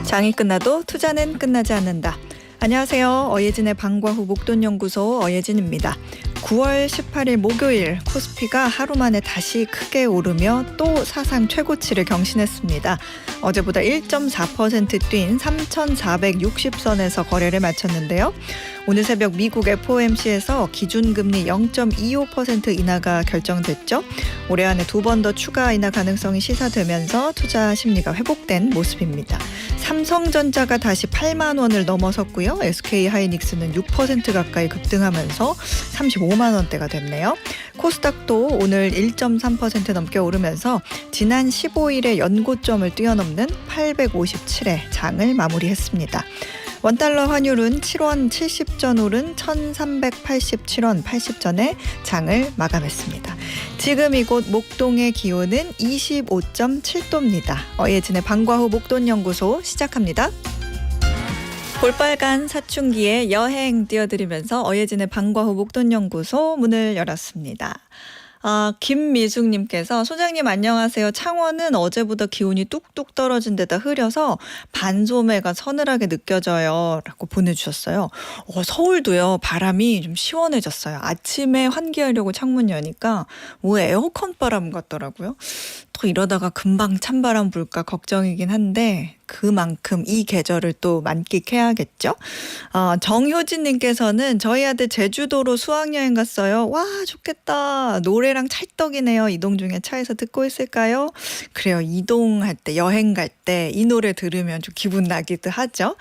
장이 끝나도 투자는 끝나지 않는다. 안녕하세요. 어예진의 방과 후 목돈연구소 어예진입니다. 9월 18일 목요일 코스피가 하루 만에 다시 크게 오르며 또 사상 최고치를 경신했습니다. 어제보다 1.4% 뛴 3,460선에서 거래를 마쳤는데요. 오늘 새벽 미국 FOMC에서 기준금리 0.25% 인하가 결정됐죠. 올해 안에 2번 더 추가 인하 가능성이 시사되면서 투자 심리가 회복된 모습입니다. 삼성전자가 다시 8만 원을 넘어섰고요. SK하이닉스는 6% 가까이 급등하면서 35만 원대가 됐네요. 코스닥도 오늘 1.3% 넘게 오르면서 지난 15일의 연고점을 뛰어넘는 857에 장을 마무리했습니다. 원달러 환율은 7원 70전 오른 1387원 80전에 장을 마감했습니다. 지금 이곳 목동의 기온은 25.7도입니다. 어예진의 방과 후 목돈연구소 시작합니다. 볼빨간 사춘기의 여행 띄워드리면서 어예진의 방과 후 목돈연구소 문을 열었습니다. 김미숙님께서 소장님 안녕하세요. 창원은 어제보다 기온이 뚝뚝 떨어진 데다 흐려서 반소매가 서늘하게 느껴져요 라고 보내주셨어요. 서울도요 바람이 좀 시원해졌어요. 아침에 환기하려고 창문 여니까 뭐 에어컨 바람 같더라고요. 또 이러다가 금방 찬바람 불까 걱정이긴 한데 그만큼 이 계절을 또 만끽해야겠죠. 정효진님께서는 저희 아들 제주도로 수학여행 갔어요. 와 좋겠다. 노래랑 찰떡이네요. 이동 중에 차에서 듣고 있을까요? 그래요. 이동할 때 여행 갈 때 이 노래 들으면 좀 기분 나기도 하죠.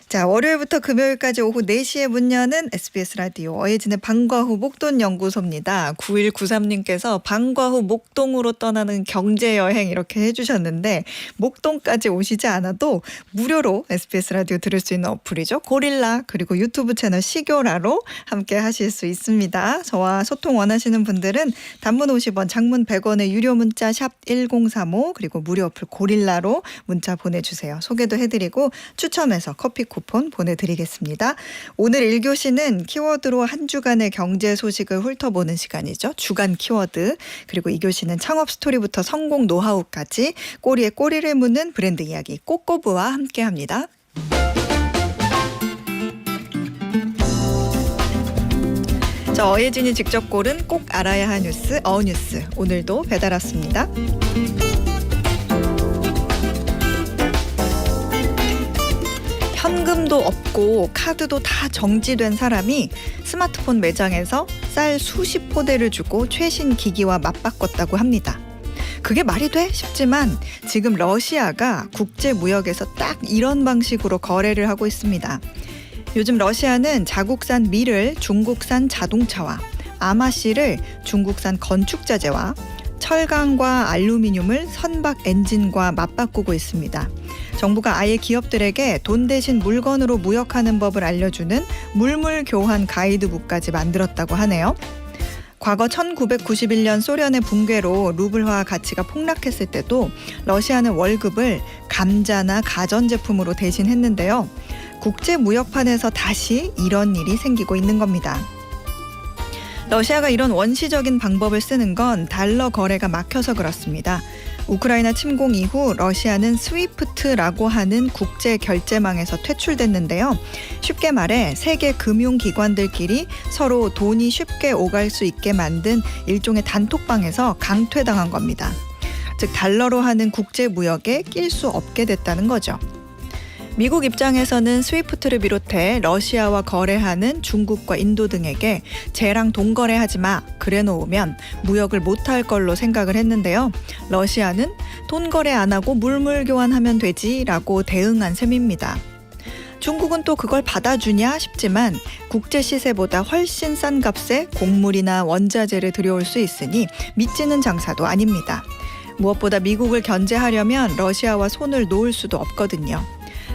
자, 월요일부터 금요일까지 오후 4시에 문 여는 SBS 라디오 어예진의 방과 후 목돈연구소입니다. 9193님께서 방과 후 목동으로 떠나는 경제여행 이렇게 해주셨는데 목동까지 오시지 않아도 무료로 SBS 라디오 들을 수 있는 어플이죠. 고릴라 그리고 유튜브 채널 시교라로 함께 하실 수 있습니다. 저와 소통 원하시는 분들은 단문 50원 장문 100원의 유료 문자 샵 1035 그리고 무료 어플 고릴라로 문자 보내주세요. 소개도 해드리고 추첨해서 커피 쿠폰 보내드리겠습니다. 오늘 1교시는 키워드로 한 주간의 경제 소식을 훑어보는 시간이죠. 주간 키워드. 그리고 2교시는 창업 스토리부터 성공 노하우까지 꼬리에 꼬리를 무는 브랜드 이야기 꼬꼬부와 함께합니다. 자, 어예진이 직접 고른 꼭 알아야 할 뉴스 어뉴스 오늘도 배달 왔습니다. 현금도 없고 카드도 다 정지된 사람이 스마트폰 매장에서 쌀 수십 포대를 주고 최신 기기와 맞바꿨다고 합니다. 그게 말이 돼? 싶지만 지금 러시아가 국제무역에서 딱 이런 방식으로 거래를 하고 있습니다. 요즘 러시아는 자국산 밀을 중국산 자동차와 아마씨를 중국산 건축자재와 철강과 알루미늄을 선박 엔진과 맞바꾸고 있습니다. 정부가 아예 기업들에게 돈 대신 물건으로 무역하는 법을 알려주는 물물교환 가이드북까지 만들었다고 하네요. 과거 1991년 소련의 붕괴로 루블화 가치가 폭락했을 때도 러시아는 월급을 감자나 가전제품으로 대신했는데요. 국제무역판에서 다시 이런 일이 생기고 있는 겁니다. 러시아가 이런 원시적인 방법을 쓰는 건 달러 거래가 막혀서 그렇습니다. 우크라이나 침공 이후 러시아는 스위프트라고 하는 국제 결제망에서 퇴출됐는데요. 쉽게 말해 세계 금융기관들끼리 서로 돈이 쉽게 오갈 수 있게 만든 일종의 단톡방에서 강퇴당한 겁니다. 즉 달러로 하는 국제 무역에 낄 수 없게 됐다는 거죠. 미국 입장에서는 스위프트를 비롯해 러시아와 거래하는 중국과 인도 등에게 쟤랑 돈 거래하지 마 그래 놓으면 무역을 못할 걸로 생각을 했는데요. 러시아는 돈 거래 안 하고 물물 교환하면 되지라고 대응한 셈입니다. 중국은 또 그걸 받아주냐 싶지만 국제 시세보다 훨씬 싼 값에 곡물이나 원자재를 들여올 수 있으니 믿지는 장사도 아닙니다. 무엇보다 미국을 견제하려면 러시아와 손을 놓을 수도 없거든요.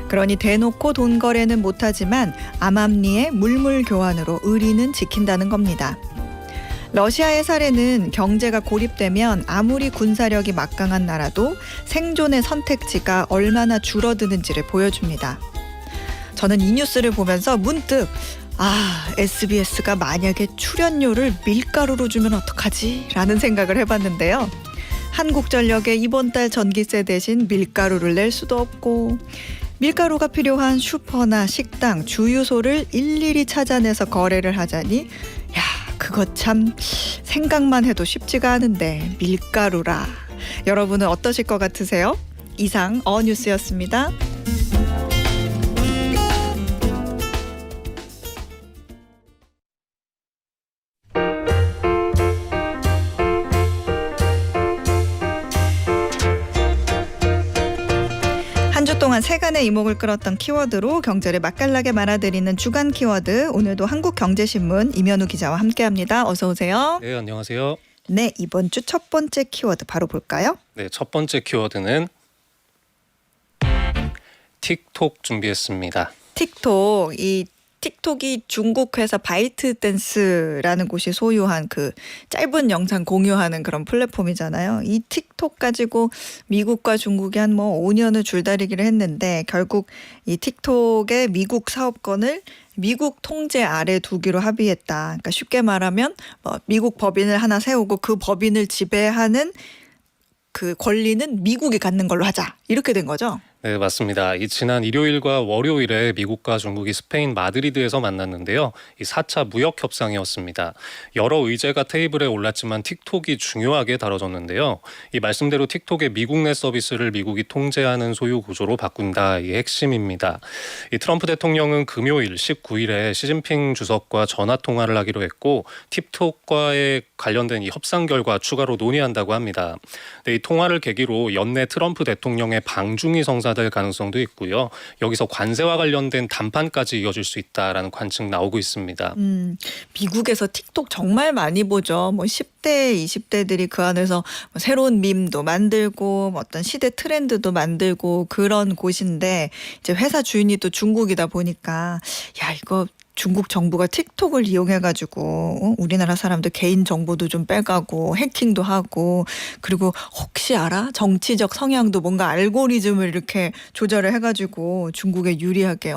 그러니 대놓고 돈 거래는 못하지만 암암리의 물물 교환으로 의리는 지킨다는 겁니다. 러시아의 사례는 경제가 고립되면 아무리 군사력이 막강한 나라도 생존의 선택지가 얼마나 줄어드는지를 보여줍니다. 저는 이 뉴스를 보면서 문득 SBS가 만약에 출연료를 밀가루로 주면 어떡하지? 라는 생각을 해봤는데요. 한국전력에 이번 달 전기세 대신 밀가루를 낼 수도 없고 밀가루가 필요한 슈퍼나 식당, 주유소를 일일이 찾아내서 거래를 하자니 야, 그거 참 생각만 해도 쉽지가 않은데 밀가루라. 여러분은 어떠실 것 같으세요? 이상 어뉴스였습니다. 한 주 동안 세간의 이목을 끌었던 키워드로 경제를 맛깔나게 말아드리는 주간 키워드. 오늘도 한국경제신문 임현우 기자와 함께합니다. 어서 오세요. 네, 안녕하세요. 네, 이번 주 첫 번째 키워드 바로 볼까요? 네, 첫 번째 키워드는 틱톡 준비했습니다. 틱톡. 이 틱톡이 중국 회사 바이트댄스라는 곳이 소유한 그 짧은 영상 공유하는 그런 플랫폼이잖아요. 이 틱톡 가지고 미국과 중국이 한 5년을 줄다리기를 했는데 결국 이 틱톡의 미국 사업권을 미국 통제 아래 두기로 합의했다. 그러니까 쉽게 말하면 미국 법인을 하나 세우고 그 법인을 지배하는 그 권리는 미국이 갖는 걸로 하자. 이렇게 된 거죠. 네, 맞습니다. 지난 일요일과 월요일에 미국과 중국이 스페인 마드리드에서 만났는데요. 4차 무역 협상이었습니다. 여러 의제가 테이블에 올랐지만 틱톡이 중요하게 다뤄졌는데요. 이 말씀대로 틱톡의 미국 내 서비스를 미국이 통제하는 소유 구조로 바꾼다. 이 핵심입니다. 트럼프 대통령은 금요일 19일에 시진핑 주석과 전화 통화를 하기로 했고 틱톡과의 관련된 이 협상 결과 추가로 논의한다고 합니다. 네, 이 통화를 계기로 연내 트럼프 대통령의 방중이 성사될 가능성도 있고요. 여기서 관세와 관련된 담판까지 이어질 수 있다라는 관측 나오고 있습니다. 미국에서 틱톡 정말 많이 보죠. 10대, 20대들이 그 안에서 새로운 밈도 만들고 어떤 시대 트렌드도 만들고 그런 곳인데 이제 회사 주인이 또 중국이다 보니까 야, 이거 중국 정부가 틱톡을 이용해가지고 우리나라 사람들 개인 정보도 좀 빼가고 해킹도 하고 그리고 혹시 알아? 정치적 성향도 뭔가 알고리즘을 이렇게 조절을 해가지고 중국에 유리하게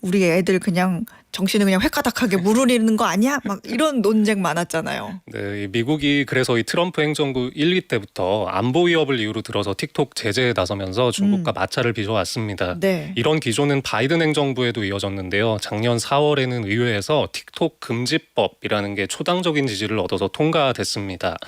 우리 애들 그냥 정신을 그냥 획가닥하게 물으리는 거 아니야? 막 이런 논쟁 많았잖아요. 네, 미국이 그래서 이 트럼프 행정부 1기 때부터 안보 위협을 이유로 들어서 틱톡 제재에 나서면서 중국과 마찰을 빚어왔습니다. 네. 이런 기조는 바이든 행정부에도 이어졌는데요. 작년 4월에는 의회에서 틱톡 금지법이라는 게 초당적인 지지를 얻어서 통과됐습니다.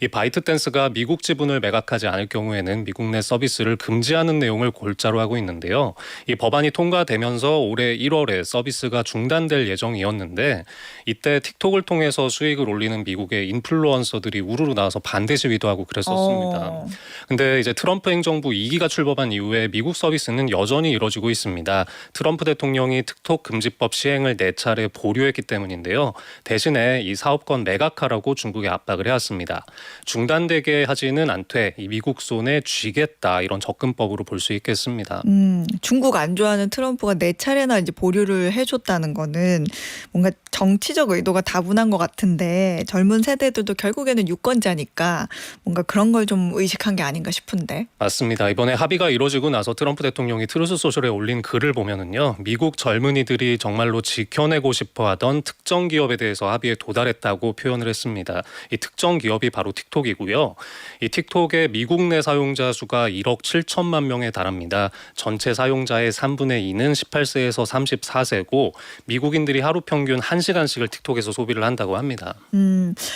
이 바이트댄스가 미국 지분을 매각하지 않을 경우에는 미국 내 서비스를 금지하는 내용을 골자로 하고 있는데요. 이 법안이 통과되면서 올해 1월에 서비스가 중단될 예정이었는데 이때 틱톡을 통해서 수익을 올리는 미국의 인플루언서들이 우르르 나와서 반대 시위도 하고 그랬었습니다. 근데 이제 트럼프 행정부 2기가 출범한 이후에 미국 서비스는 여전히 이뤄지고 있습니다. 트럼프 대통령이 틱톡 금지법 시행을 4차례 보류했기 때문인데요. 대신에 이 사업권 매각하라고 중국에 압박을 해왔습니다. 중단되게 하지는 않되 이 미국 손에 쥐겠다 이런 접근법으로 볼 수 있겠습니다. 중국 안 좋아하는 트럼프가 4차례나 이제 보류를 해줬다는 거는 뭔가 정치적 의도가 다분한 것 같은데 젊은 세대들도 결국에는 유권자니까 뭔가 그런 걸 좀 의식한 게 아닌가 싶은데. 맞습니다. 이번에 합의가 이루어지고 나서 트럼프 대통령이 트루스 소셜에 올린 글을 보면은요. 미국 젊은이들이 정말로 지켜내고 싶어하던 특정 기업에 대해서 합의에 도달했다고 표현을 했습니다. 이 특정 기업이 바로 틱톡이고요. 이 틱톡의 미국 내 사용자 수가 1억 7천만 명에 달합니다. 전체 사용자의 3분의 2는 18세에서 34세고 미국인들이 하루 평균 1시간씩을 틱톡에서 소비를 한다고 합니다.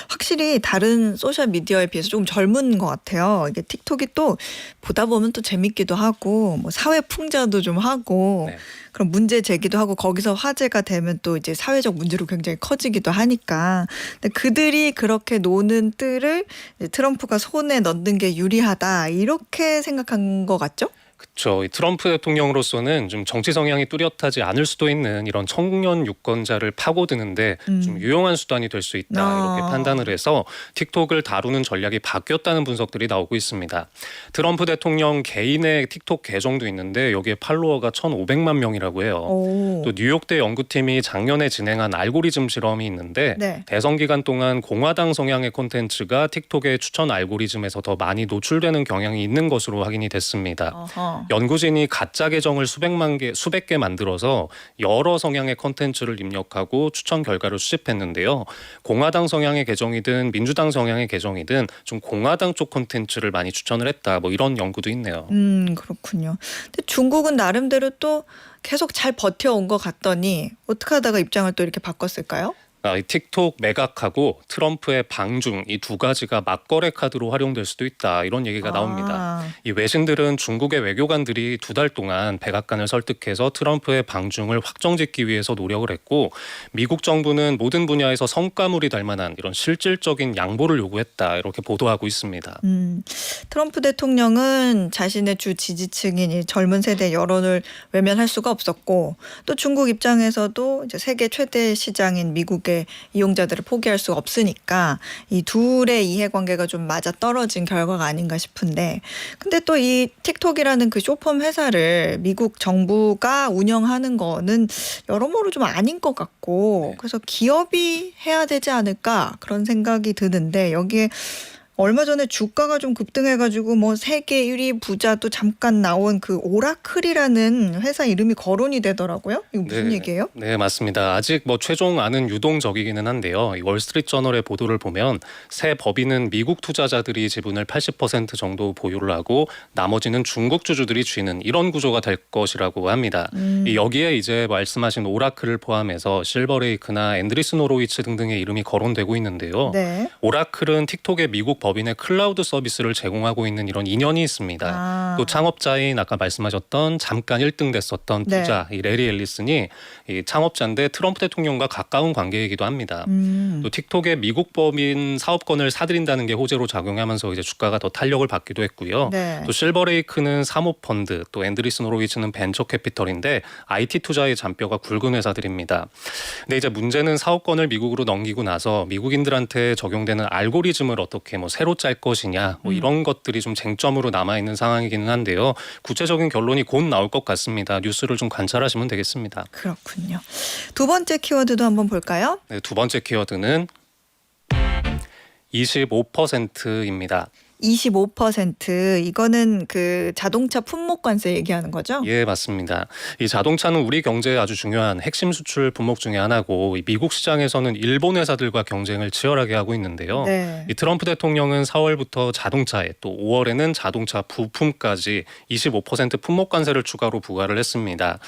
확실히 다른 소셜 미디어에 비해서 좀 젊은 것 같아요. 이게 틱톡이 또 보다 보면 또 재밌기도 하고 사회 풍자도 좀 하고 네. 그런 문제 제기도 하고 거기서 화제가 되면 또 이제 사회적 문제로 굉장히 커지기도 하니까 근데 그들이 그렇게 노는 뜰을 트럼프가 손에 넣는 게 유리하다 이렇게 생각한 것 같죠? 그렇죠. 이 트럼프 대통령으로서는 좀 정치 성향이 뚜렷하지 않을 수도 있는 이런 청년 유권자를 파고드는데 좀 유용한 수단이 될 수 있다 이렇게 판단을 해서 틱톡을 다루는 전략이 바뀌었다는 분석들이 나오고 있습니다. 트럼프 대통령 개인의 틱톡 계정도 있는데 여기에 팔로워가 1,500만 명이라고 해요. 또 뉴욕대 연구팀이 작년에 진행한 알고리즘 실험이 있는데 네. 대선 기간 동안 공화당 성향의 콘텐츠가 틱톡의 추천 알고리즘에서 더 많이 노출되는 경향이 있는 것으로 확인이 됐습니다. 연구진이 가짜 계정을 수백 개 만들어서 여러 성향의 컨텐츠를 입력하고 추천 결과를 수집했는데요. 공화당 성향의 계정이든 민주당 성향의 계정이든 좀 공화당 쪽 컨텐츠를 많이 추천을 했다. 뭐 이런 연구도 있네요. 그렇군요. 근데 중국은 나름대로 또 계속 잘 버텨온 것 같더니 어떻게 하다가 입장을 또 이렇게 바꿨을까요? 이 틱톡 매각하고 트럼프의 방중 이 두 가지가 맞거래 카드로 활용될 수도 있다 이런 얘기가 나옵니다. 이 외신들은 중국의 외교관들이 2달 동안 백악관을 설득해서 트럼프의 방중을 확정짓기 위해서 노력을 했고 미국 정부는 모든 분야에서 성과물이 될 만한 이런 실질적인 양보를 요구했다 이렇게 보도하고 있습니다. 트럼프 대통령은 자신의 주 지지층인 이 젊은 세대 여론을 외면할 수가 없었고 또 중국 입장에서도 이제 세계 최대 시장인 미국의 이용자들을 포기할 수 없으니까 이 둘의 이해관계가 좀 맞아 떨어진 결과가 아닌가 싶은데 근데 또 이 틱톡이라는 그 쇼폼 회사를 미국 정부가 운영하는 거는 여러모로 좀 아닌 것 같고 그래서 기업이 해야 되지 않을까 그런 생각이 드는데 여기에 얼마 전에 주가가 좀 급등해가지고 뭐 세계 1위 부자도 잠깐 나온 그 오라클이라는 회사 이름이 거론이 되더라고요. 이거 무슨 얘기예요? 네, 맞습니다. 아직 뭐 최종안은 유동적이기는 한데요. 이 월스트리트저널의 보도를 보면 새 법인은 미국 투자자들이 지분을 80% 정도 보유를 하고 나머지는 중국 주주들이 쥐는 이런 구조가 될 것이라고 합니다. 여기에 이제 말씀하신 오라클을 포함해서 실버레이크나 앤드리슨 호로위츠 등등의 이름이 거론되고 있는데요. 네. 오라클은 틱톡의 미국 법인의 클라우드 서비스를 제공하고 있는 이런 인연이 있습니다. 또 창업자인 아까 말씀하셨던 잠깐 1등 됐었던 부자 이 레리 앨리슨이 이 창업자인데 트럼프 대통령과 가까운 관계이기도 합니다. 또 틱톡의 미국 법인 사업권을 사들인다는 게 호재로 작용하면서 이제 주가가 더 탄력을 받기도 했고요. 또 실버레이크는 사모펀드, 또 앤드리슨 호로위츠는 벤처 캐피털인데 IT 투자의 잔뼈가 굵은 회사들입니다. 근데 이제 문제는 사업권을 미국으로 넘기고 나서 미국인들한테 적용되는 알고리즘을 어떻게 뭐 새로 짤 것이냐 뭐 이런 것들이 좀 쟁점으로 남아있는 상황이기는 한데요. 구체적인 결론이 곧 나올 것 같습니다. 뉴스를 좀 관찰하시면 되겠습니다. 그렇군요. 두 번째 키워드도 한번 볼까요? 네, 두 번째 키워드는 25%입니다. 25% 이거는 그 자동차 품목 관세 얘기하는 거죠? 예, 맞습니다. 이 자동차는 우리 경제에 아주 중요한 핵심 수출 품목 중에 하나고 이 미국 시장에서는 일본 회사들과 경쟁을 치열하게 하고 있는데요. 이 트럼프 대통령은 4월부터 자동차에 또 5월에는 자동차 부품까지 25% 품목 관세를 추가로 부과를 했습니다.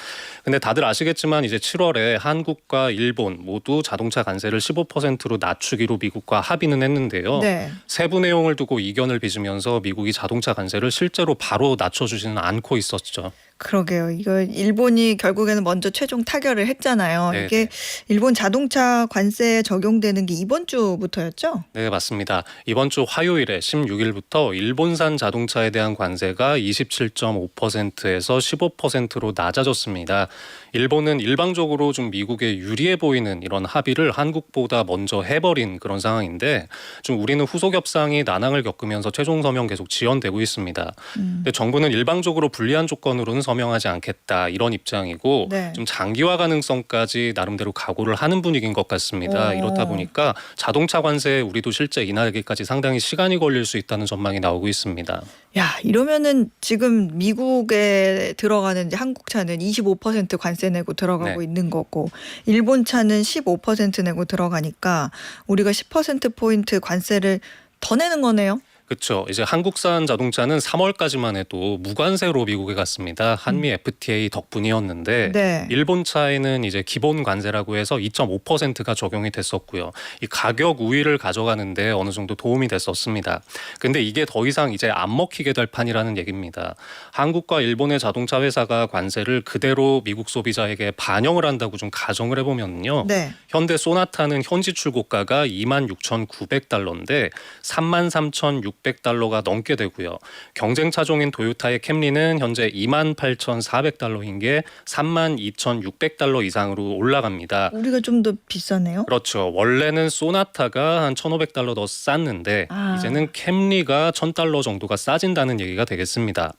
근데 다들 아시겠지만 이제 7월에 한국과 일본 모두 자동차 관세를 15%로 낮추기로 미국과 합의는 했는데요. 세부 내용을 두고 이견을 빚으면서 미국이 자동차 관세를 실제로 바로 낮춰주지는 않고 있었죠. 그러게요. 이거 일본이 결국에는 먼저 최종 타결을 했잖아요. 네네. 이게 일본 자동차 관세에 적용되는 게 이번 주부터였죠? 네, 맞습니다. 이번 주 화요일에 16일부터 일본산 자동차에 대한 관세가 27.5%에서 15%로 낮아졌습니다. 일본은 일방적으로 좀 미국에 유리해 보이는 이런 합의를 한국보다 먼저 해버린 그런 상황인데 좀 우리는 후속 협상이 난항을 겪으면서 최종 서명 계속 지연되고 있습니다. 근데 정부는 일방적으로 불리한 조건으로는 서명하지 않겠다 이런 입장이고 좀 장기화 가능성까지 나름대로 각오를 하는 분위기인 것 같습니다. 이렇다 보니까 자동차 관세에 우리도 실제 인하되기까지 상당히 시간이 걸릴 수 있다는 전망이 나오고 있습니다. 야, 이러면은 지금 미국에 들어가는 이제 한국 차는 25% 관세 내고 들어가고 있는 거고 일본 차는 15% 내고 들어가니까 우리가 10%포인트 관세를 더 내는 거네요. 그렇죠. 이제 한국산 자동차는 3월까지만 해도 무관세로 미국에 갔습니다. 한미 FTA 덕분이었는데 일본 차에는 이제 기본 관세라고 해서 2.5%가 적용이 됐었고요. 이 가격 우위를 가져가는데 어느 정도 도움이 됐었습니다. 근데 이게 더 이상 이제 안 먹히게 될 판이라는 얘기입니다. 한국과 일본의 자동차 회사가 관세를 그대로 미국 소비자에게 반영을 한다고 좀 가정을 해보면요. 현대 소나타는 현지 출고가가 26,900달러인데 33,600달러가 넘게 되고요. 경쟁 차종인 토요타의 캠리는 현재 28,400달러인 게 32,600달러 이상으로 올라갑니다. 우리가 좀 더 비싸네요. 그렇죠. 원래는 소나타가 한 1,500달러 더 쌌는데 이제는 캠리가 1,000달러 정도가 싸진다는 얘기가 되겠습니다.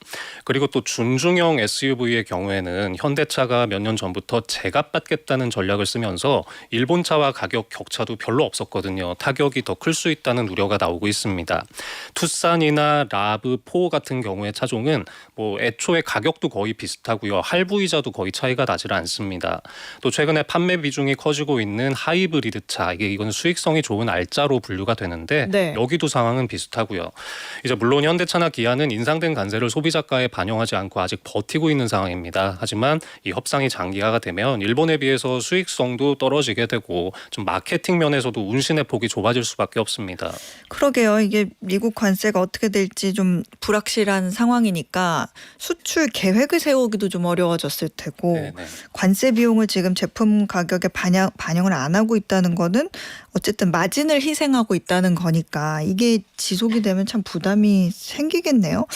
그리고 또 준중형 SUV의 경우에는 현대차가 몇 년 전부터 제값받겠다는 전략을 쓰면서 일본차와 가격 격차도 별로 없었거든요. 타격이 더 클 수 있다는 우려가 나오고 있습니다. 투싼이나 라브4 같은 경우의 차종은 뭐 애초에 가격도 거의 비슷하고요. 할부이자도 거의 차이가 나질 않습니다. 또 최근에 판매 비중이 커지고 있는 하이브리드 차, 이건 수익성이 좋은 알짜로 분류가 되는데 네. 여기도 상황은 비슷하고요. 이제 물론 현대차나 기아는 인상된 관세를 소비자가에 반영하지 않고 아직 버티고 있는 상황입니다. 하지만 이 협상이 장기화가 되면 일본에 비해서 수익성도 떨어지게 되고 좀 마케팅 면에서도 운신의 폭이 좁아질 수밖에 없습니다. 그러게요. 이게 미국 관세가 어떻게 될지 좀 불확실한 상황이니까 수출 계획을 세우기도 좀 어려워졌을 테고 네네. 관세 비용을 지금 제품 가격에 반영을 안 하고 있다는 거는 어쨌든 마진을 희생하고 있다는 거니까 이게 지속이 되면 참 부담이 생기겠네요.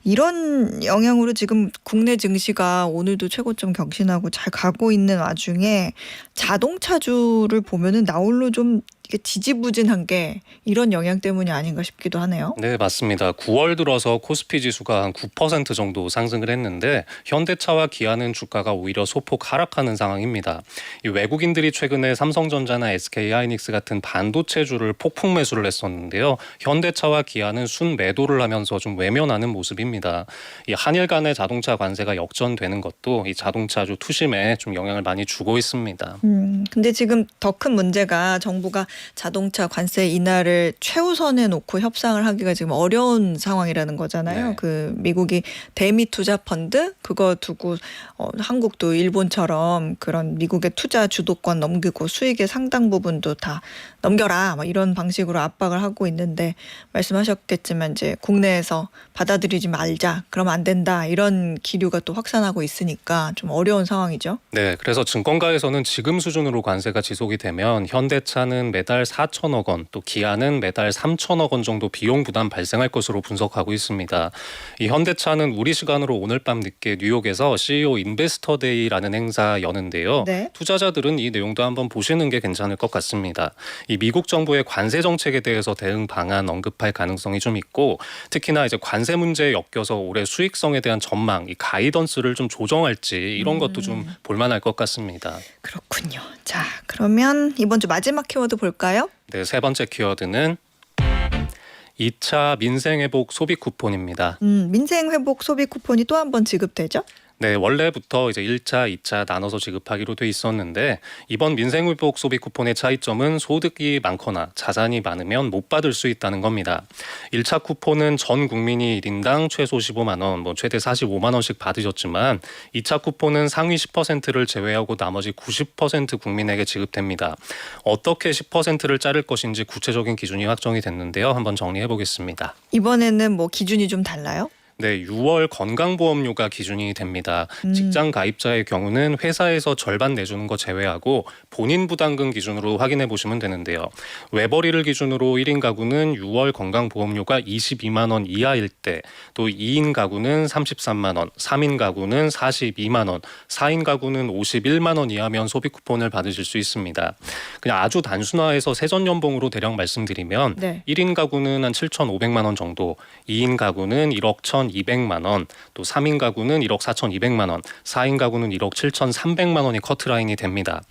이런 영향으로 지금 국내 증시가 오늘도 최고점 경신하고 잘 가고 있는 와중에 자동차주를 보면은 나홀로 좀 이게 지지부진한 게 이런 영향 때문이 아닌가 싶기도 하네요. 네, 맞습니다. 9월 들어서 코스피 지수가 한 9% 정도 상승을 했는데 현대차와 기아는 주가가 오히려 소폭 하락하는 상황입니다. 이 외국인들이 최근에 삼성전자나 SK하이닉스 같은 반도체주를 폭풍 매수를 했었는데요. 현대차와 기아는 순매도를 하면서 좀 외면하는 모습입니다. 이 한일 간의 자동차 관세가 역전되는 것도 이 자동차주 투심에 좀 영향을 많이 주고 있습니다. 근데 지금 더 큰 문제가 정부가 자동차 관세 인하를 최우선에 놓고 협상을 하기가 지금 어려운 상황이라는 거잖아요. 네. 그 미국이 대미 투자 펀드 그거 두고 한국도 일본처럼 그런 미국의 투자 주도권 넘기고 수익의 상당 부분도 다 넘겨라 막 이런 방식으로 압박을 하고 있는데 말씀하셨겠지만 이제 국내에서 받아들이지 말자 그러면 안 된다 이런 기류가 또 확산하고 있으니까 좀 어려운 상황이죠. 네, 그래서 증권가에서는 지금 수준으로 관세가 지속이 되면 현대차는 매달 4천억 원, 또 기아는 매달 3천억 원 정도 비용 부담 발생할 것으로 분석하고 있습니다. 이 현대차는 우리 시간으로 오늘 밤 늦게 뉴욕에서 CEO 인베스터 데이라는 행사 여는데요. 네. 투자자들은 이 내용도 한번 보시는 게 괜찮을 것 같습니다. 이 미국 정부의 관세 정책에 대해서 대응 방안 언급할 가능성이 좀 있고 특히나 이제 관세 문제에 엮여서 올해 수익성에 대한 전망, 이 가이던스를 좀 조정할지 이런 것도 좀 볼만할 것 같습니다. 그렇군요. 자, 그러면 이번 주 마지막 키워드 볼까요? 네, 세 번째 키워드는 2차 민생회복 소비 쿠폰입니다. 민생회복 소비 쿠폰이 또 한 번 지급되죠? 네, 원래부터 이제 1차, 2차 나눠서 지급하기로 돼 있었는데 이번 민생회복 소비 쿠폰의 차이점은 소득이 많거나 자산이 많으면 못 받을 수 있다는 겁니다. 1차 쿠폰은 전 국민이 1인당 최소 15만 원, 최대 45만 원씩 받으셨지만 2차 쿠폰은 상위 10%를 제외하고 나머지 90% 국민에게 지급됩니다. 어떻게 10%를 자를 것인지 구체적인 기준이 확정이 됐는데요. 한번 정리해 보겠습니다. 이번에는 뭐 기준이 좀 달라요? 네, 6월 건강보험료가 기준이 됩니다. 직장 가입자의 경우는 회사에서 절반 내주는 거 제외하고 본인 부담금 기준으로 확인해 보시면 되는데요. 외벌이를 기준으로 1인 가구는 6월 건강보험료가 22만 원 이하일 때, 또 2인 가구는 33만 원, 3인 가구는 42만 원, 4인 가구는 51만 원 이하면 소비 쿠폰을 받으실 수 있습니다. 그냥 아주 단순화해서 세전연봉으로 대략 말씀드리면 네. 1인 가구는 한 7,500만 원 정도, 2인 가구는 1억 1,200만 원, 또 3인 가구는 1억 4,200만 원, 4인 가구는 1억 7,300만 원이 커트라인이 됩니다.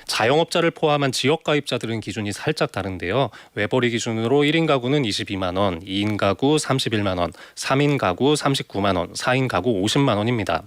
자영업자를 포함한 지역 가입자들은 기준이 살짝 다른데요. 외벌이 기준으로 1인 가구는 22만 원, 2인 가구 31만 원, 3인 가구 39만 원, 4인 가구 50만 원입니다.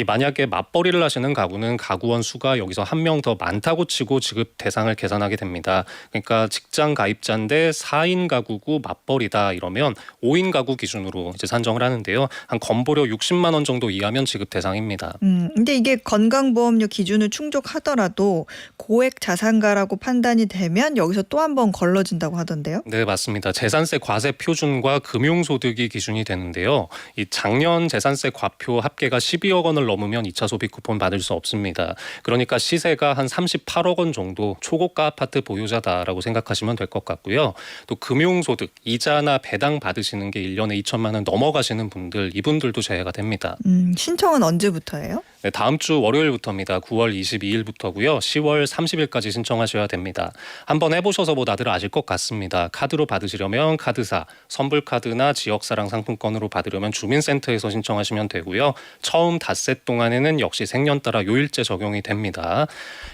만약에 맞벌이를 하시는 가구는 가구원 수가 여기서 한 명 더 많다고 치고 지급 대상을 계산하게 됩니다. 그러니까 직장 가입자인데 4인 가구고 맞벌이다 이러면 5인 가구 기준으로 이제 산정을 하는데요. 한 건보료 60만 원 정도 이하면 지급 대상입니다. 근데 이게 건강보험료 기준을 충족하더라도 고액 자산가라고 판단이 되면 여기서 또 한 번 걸러진다고 하던데요. 네, 맞습니다. 재산세 과세 표준과 금융소득이 기준이 되는데요. 이 작년 재산세 과표 합계가 12억 원을 넘으면 2차 소비 쿠폰 받을 수 없습니다. 그러니까 시세가 한 38억 원 정도 초고가 아파트 보유자다라고 생각하시면 될 것 같고요. 또 금융소득, 이자나 배당 받으시는 게 1년에 2천만 원 넘어가시는 분들, 이분들도 제외가 됩니다. 신청은 언제부터예요? 네, 다음 주 월요일부터입니다. 9월 22일부터고요. 10월 30일까지 신청하셔야 됩니다. 한번 해보셔서 뭐 다들 아실 것 같습니다. 카드로 받으시려면 카드사, 선불카드나 지역사랑 상품권으로 받으려면 주민센터에서 신청하시면 되고요. 처음 닷새 동안에는 역시 생년 따라 요일제 적용이 됩니다.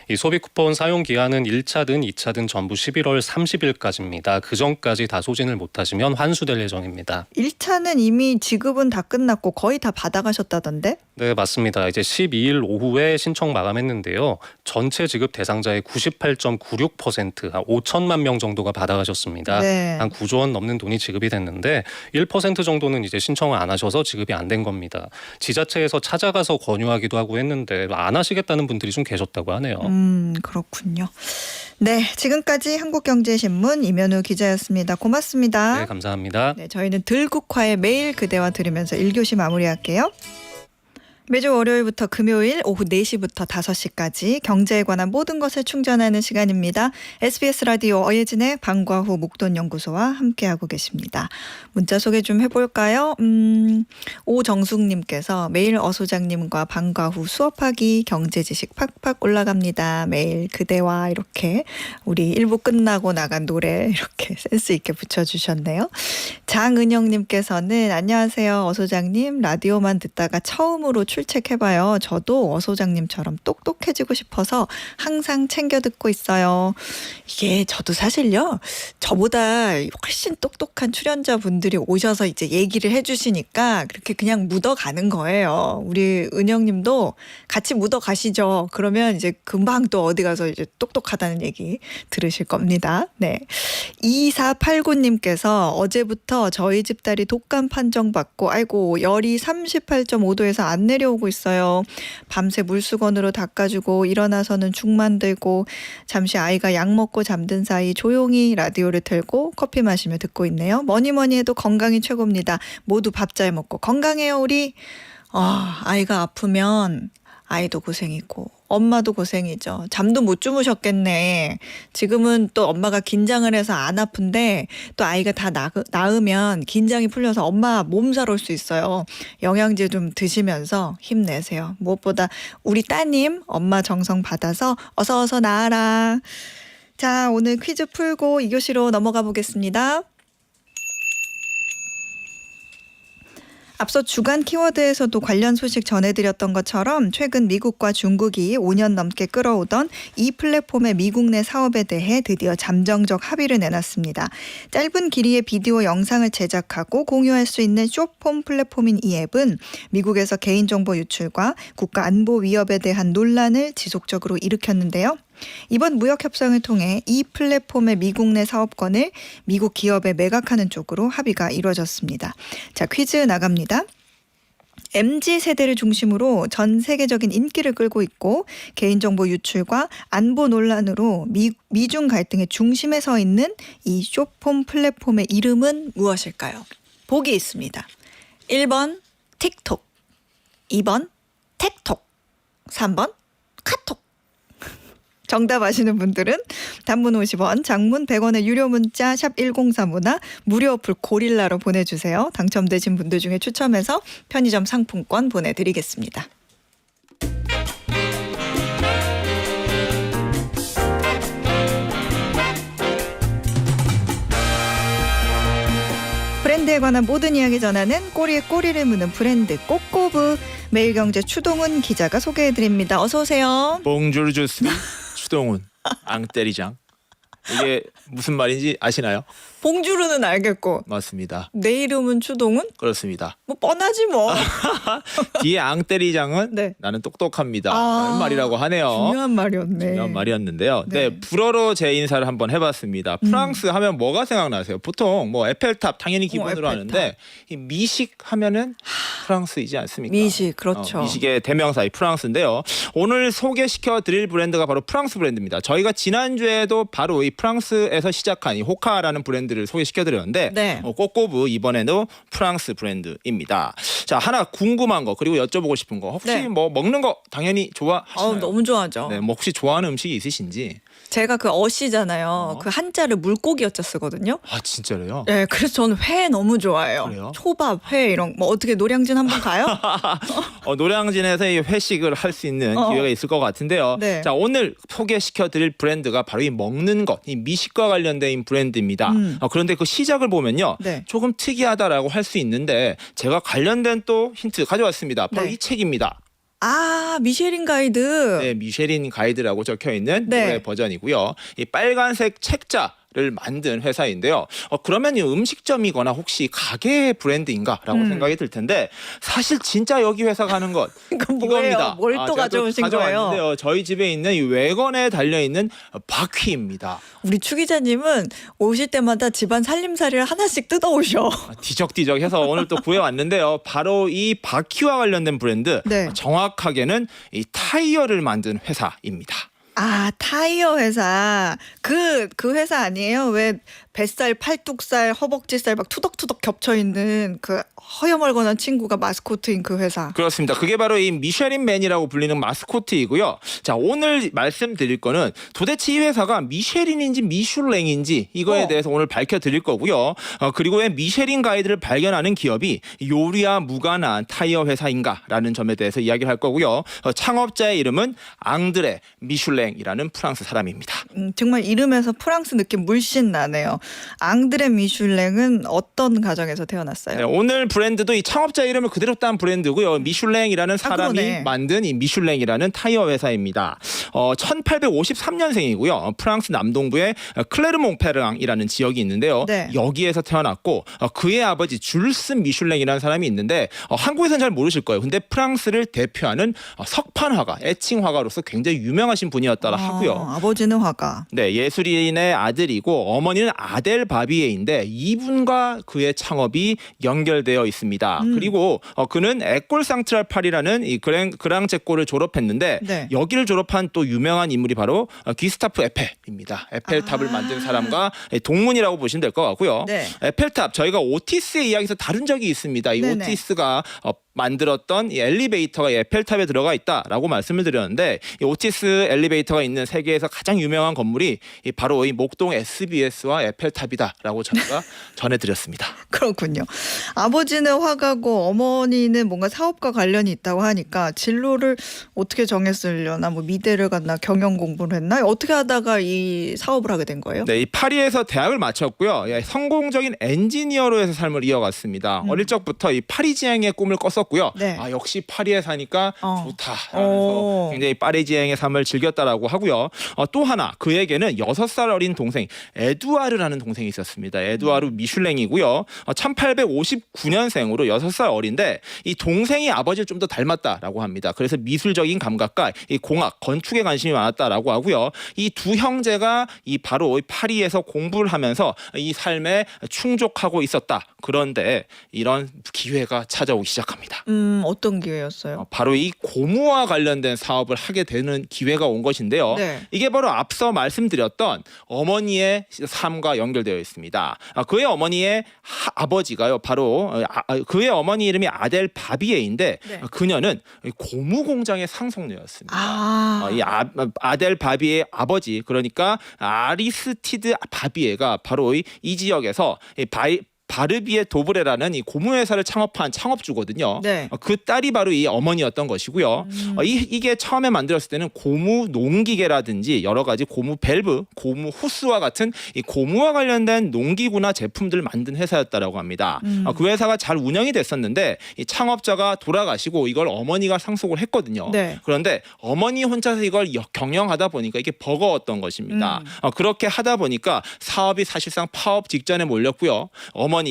이 소비 쿠폰 사용 기한은 1차든 2차든 전부 11월 30일까지입니다. 그 전까지 다 소진을 못하시면 환수될 예정입니다. 1차는 이미 지급은 다 끝났고 거의 다 받아가셨다던데? 네, 맞습니다. 이제 12일 오후에 신청 마감했는데요. 전체 지급 대상자의 98.96%, 한 5천만 명 정도가 받아가셨습니다. 네. 한 9조 원 넘는 돈이 지급이 됐는데 1% 정도는 이제 신청을 안 하셔서 지급이 안 된 겁니다. 지자체에서 찾아가서 권유하기도 하고 했는데 안 하시겠다는 분들이 좀 계셨다고 하네요. 그렇군요. 네, 지금까지 한국경제신문 임현우 기자였습니다. 고맙습니다. 네, 감사합니다. 네, 저희는 들국화의 매일 그대와 들으면서 1교시 마무리할게요. 매주 월요일부터 금요일 오후 4시부터 5시까지 경제에 관한 모든 것을 충전하는 시간입니다. SBS 라디오 어예진의 방과후 목돈연구소와 함께하고 계십니다. 문자 소개 좀 해볼까요? 오정숙님께서 매일 어 소장님과 방과후 수업하기 경제 지식 팍팍 올라갑니다. 매일 그대와 이렇게 우리 1부 끝나고 나간 노래 이렇게 센스 있게 붙여주셨네요. 장은영님께서는 안녕하세요. 어 소장님 라디오만 듣다가 처음으로 출첵해봐요. 저도 어 소장님처럼 똑똑해지고 싶어서 항상 챙겨 듣고 있어요. 이게 저도 사실요. 저보다 훨씬 똑똑한 출연자분들이 오셔서 이제 얘기를 해주시니까 그렇게 그냥 묻어가는 거예요. 우리 은영님도 같이 묻어가시죠. 그러면 이제 금방 또 어디 가서 이제 똑똑하다는 얘기 들으실 겁니다. 네. 2489님께서 어제부터 저희 집 딸이 독감 판정받고 아이고 열이 38.5도에서 안 내려오고 있어요. 밤새 물수건으로 닦아주고 일어나서는 죽 만들고 잠시 아이가 약 먹고 잠든 사이 조용히 라디오를 틀고 커피 마시며 듣고 있네요. 뭐니 해도 건강이 최고입니다. 모두 밥 잘 먹고 건강해요 우리. 아이가 아프면 아이도 고생이고 엄마도 고생이죠. 잠도 못 주무셨겠네. 지금은 또 엄마가 긴장을 해서 안 아픈데 또 아이가 다 나으면 긴장이 풀려서 엄마 몸살 올 수 있어요. 영양제 좀 드시면서 힘내세요. 무엇보다 우리 따님 엄마 정성 받아서 어서 나아라. 자, 오늘 퀴즈 풀고 2교시로 넘어가 보겠습니다. 앞서 주간 키워드에서도 관련 소식 전해드렸던 것처럼 최근 미국과 중국이 5년 넘게 끌어오던 이 플랫폼의 미국 내 사업에 대해 드디어 잠정적 합의를 내놨습니다. 짧은 길이의 비디오 영상을 제작하고 공유할 수 있는 숏폼 플랫폼인 이 앱은 미국에서 개인정보 유출과 국가 안보 위협에 대한 논란을 지속적으로 일으켰는데요. 이번 무역 협상을 통해 이 플랫폼의 미국 내 사업권을 미국 기업에 매각하는 쪽으로 합의가 이루어졌습니다. 자, 퀴즈 나갑니다. MZ세대를 중심으로 전 세계적인 인기를 끌고 있고 개인정보 유출과 안보 논란으로 미중 갈등의 중심에 서 있는 이 숏폼 플랫폼의 이름은 무엇일까요? 보기 있습니다. 1번 틱톡, 2번 택톡, 3번 카톡. 정답 아시는 분들은 단문 50원, 장문 100원의 유료 문자 샵 1035나 무료 어플 고릴라로 보내주세요. 당첨되신 분들 중에 추첨해서 편의점 상품권 보내드리겠습니다. 브랜드에 관한 모든 이야기 전하는 꼬리에 꼬리를 무는 브랜드 꼬꼬부. 매일경제 추동훈 기자가 소개해드립니다. 어서 오세요. 봉주르 주스 추동훈 앙때리장. 이게 무슨 말인지 아시나요? 봉주르는 알겠고 맞습니다. 내 이름은 추동훈? 그렇습니다. 뭐 뻔하지 뭐. 뒤에 앙때리장은 네. 나는 똑똑합니다. 라는 말이라고 하네요. 중요한 말이었네. 중요한 말이었는데요. 네. 네, 불어로 제 인사를 한번 해봤습니다. 프랑스 하면 뭐가 생각나세요? 보통 뭐 에펠탑 당연히 기본으로 에펠탑. 하는데 이 미식 하면은 프랑스이지 않습니까? 미식, 그렇죠. 미식의 대명사 이 프랑스인데요. 오늘 소개시켜드릴 브랜드가 바로 프랑스 브랜드입니다. 저희가 지난주에도 바로 이 프랑스에서 시작한 이 호카라는 브랜드를 소개시켜드렸는데 네. 꼬꼬부 이번에도 프랑스 브랜드입니다. 자, 하나 궁금한 거 그리고 여쭤보고 싶은 거 혹시 네. 뭐 먹는 거 당연히 좋아하시나요? 너무 좋아하죠. 네, 뭐 혹시 좋아하는 음식이 있으신지? 제가 그 어시잖아요. 그 한자를 물고기였자 쓰거든요. 아 진짜로요? 네, 그래서 저는 회 너무 좋아해요. 그래요? 초밥, 회 이런 뭐 어떻게 노량진 한번 가요? 노량진에서 이 회식을 할 수 있는 기회가 있을 것 같은데요. 네. 자 오늘 소개시켜드릴 브랜드가 바로 이 먹는 것, 이 미식과 관련된 브랜드입니다. 그런데 그 시작을 보면요, 네. 조금 특이하다라고 할 수 있는데 제가 관련된 또 힌트 가져왔습니다. 바로 네. 이 책입니다. 아, 미쉐린 가이드. 네, 미쉐린 가이드라고 적혀 있는 네. 올해 버전이고요. 이 빨간색 책자를 만든 회사인데요. 그러면 이 음식점이거나 혹시 가게 브랜드인가라고 생각이 들 텐데 사실 진짜 여기 회사 가는 것 이건 뭐예요? 이겁니다. 뭘 또 제가 가져오신 거예요? 가져왔는데요. 저희 집에 있는 이 외건에 달려 있는 바퀴입니다. 우리 추 기자님은 오실 때마다 집안 살림살이를 하나씩 뜯어오셔. 뒤적뒤적해서 오늘 또 구해왔는데요. 바로 이 바퀴와 관련된 브랜드, 네. 정확하게는 이 타이어를 만든 회사입니다. 아, 타이어 회사. 그 회사 아니에요? 왜 뱃살, 팔뚝살, 허벅지살 막 투덕투덕 겹쳐 있는 그 허여멀건한 친구가 마스코트인 그 회사. 그렇습니다. 그게 바로 이 미쉐린맨이라고 불리는 마스코트이고요. 자, 오늘 말씀드릴 거는 도대체 이 회사가 미쉐린인지 미슐랭인지 이거에 대해서 오늘 밝혀드릴 거고요. 그리고 왜 미쉐린 가이드를 발견하는 기업이 요리와 무관한 타이어 회사인가라는 점에 대해서 이야기를 할 거고요. 창업자의 이름은 앙드레 미슐랭이라는 프랑스 사람입니다. 정말 이름에서 프랑스 느낌 물씬 나네요. 앙드레 미슐랭은 어떤 가정에서 태어났어요? 네, 오늘 브랜드도 이 창업자 이름을 그대로 딴 브랜드고요. 미슐랭이라는 사람이 그러네. 만든 이 미슐랭이라는 타이어 회사입니다. 1853년생이고요. 프랑스 남동부의 클레르몽페랑이라는 지역이 있는데요. 네. 여기에서 태어났고 그의 아버지 줄스 미슐랭이라는 사람이 있는데 한국에서는 잘 모르실 거예요. 근데 프랑스를 대표하는 석판화가, 애칭화가로서 굉장히 유명하신 분이었다고 하고요. 아버지는 화가. 네, 예술인의 아들이고 어머니는 아델 바비에인데 이분과 그의 창업이 연결되어 있습니다. 그리고 그는 에콜 상트랄 파리라는 이 그랑제골을 졸업했는데 네. 여기를 졸업한 또 유명한 인물이 바로 기스타프 에펠입니다. 에펠탑을 만든 사람과 동문이라고 보시면 될 것 같고요. 네. 에펠탑 저희가 오티스의 이야기에서 다룬 적이 있습니다. 이 네네. 오티스가 만들었던 이 엘리베이터가 이 에펠탑에 들어가 있다라고 말씀을 드렸는데 이 오티스 엘리베이터가 있는 세계에서 가장 유명한 건물이 바로 이 목동 SBS와 에펠탑이다라고 저희가 전해드렸습니다. 그렇군요. 아버지는 화가고 어머니는 뭔가 사업과 관련이 있다고 하니까 진로를 어떻게 정했으려나 뭐 미대를 갔나 경영 공부를 했나 어떻게 하다가 이 사업을 하게 된 거예요? 네, 이 파리에서 대학을 마쳤고요. 성공적인 엔지니어로 해서 삶을 이어갔습니다. 어릴 적부터 이 파리지앵의 꿈을 꿨었고요. 네. 역시 파리에 사니까 좋다 하면서 오. 굉장히 파리지앵의 삶을 즐겼다라고 하고요. 또 하나 그에게는 6살 어린 동생 에두아르라는 동생이 있었습니다. 에두아르 미슐랭이고요. 1859년생으로 6살 어린데 이 동생이 아버지를 좀 더 닮았다라고 합니다. 그래서 미술적인 감각과 이 공학, 건축에 관심이 많았다라고 하고요. 이 두 형제가 바로 파리에서 공부를 하면서 이 삶에 충족하고 있었다. 그런데 이런 기회가 찾아오기 시작합니다. 어떤 기회였어요? 바로 이 고무와 관련된 사업을 하게 되는 기회가 온 것인데요. 네. 이게 바로 앞서 말씀드렸던 어머니의 삶과 연결되어 있습니다. 그의 어머니의 아버지가요. 바로 그의 어머니 이름이 아델 바비에인데 네. 그녀는 고무 공장의 상속녀였습니다. 이 아델 바비의 아버지 그러니까 아리스티드 바비에가 바로 이 지역에서 바르비에 도브레라는 이 고무회사를 창업한 창업주거든요. 네. 그 딸이 바로 이 어머니였던 것이고요. 이게 처음에 만들었을 때는 고무 농기계라든지 여러 가지 고무 밸브, 고무 호스와 같은 이 고무와 관련된 농기구나 제품들을 만든 회사였다라고 합니다. 그 회사가 잘 운영이 됐었는데 이 창업자가 돌아가시고 이걸 어머니가 상속을 했거든요. 네. 그런데 어머니 혼자서 이걸 경영하다 보니까 이게 버거웠던 것입니다. 그렇게 하다 보니까 사업이 사실상 파업 직전에 몰렸고요. 어머니가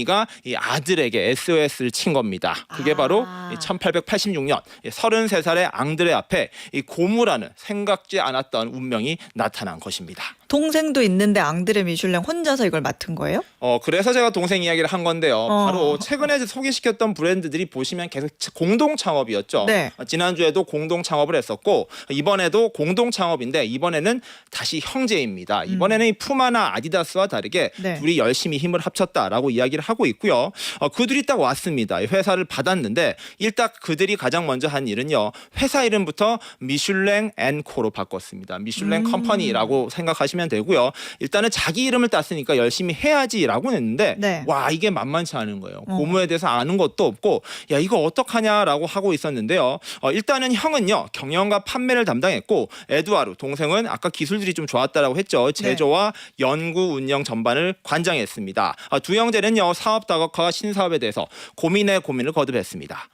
이 아들에게 SOS를 친 겁니다. 그게 바로 1886년 33살의 앙드레 앞에 이 고무라는 생각지 않았던 운명이 나타난 것입니다. 동생도 있는데 앙드레 미슐랭 혼자서 이걸 맡은 거예요? 그래서 제가 동생 이야기를 한 건데요. 바로 어. 최근에 소개시켰던 브랜드들이 보시면 계속 공동 창업이었죠. 네. 지난주에도 공동 창업을 했었고 이번에도 공동 창업인데 이번에는 다시 형제입니다. 이번에는 이 푸마나 아디다스와 다르게 네. 둘이 열심히 힘을 합쳤다라고 이야기를 하고 있고요. 그들이 딱 왔습니다. 이 회사를 받았는데 일단 그들이 가장 먼저 한 일은요. 회사 이름부터 미슐랭 앤 코로 바꿨습니다. 미슐랭 컴퍼니라고 생각하시면 되고요. 일단은 자기 이름을 땄으니까 열심히 해야지라고 했는데 네. 와 이게 만만치 않은 거예요. 고무에 대해서 아는 것도 없고 야 이거 어떡하냐라고 하고 있었는데요. 일단은 형은요 경영과 판매를 담당했고 에두아르 동생은 아까 기술들이 좀 좋았다라고 했죠. 제조와 연구 운영 전반을 관장했습니다. 두 형제는요 사업 다각화와 신사업에 대해서 고민에 고민을 거듭했습니다.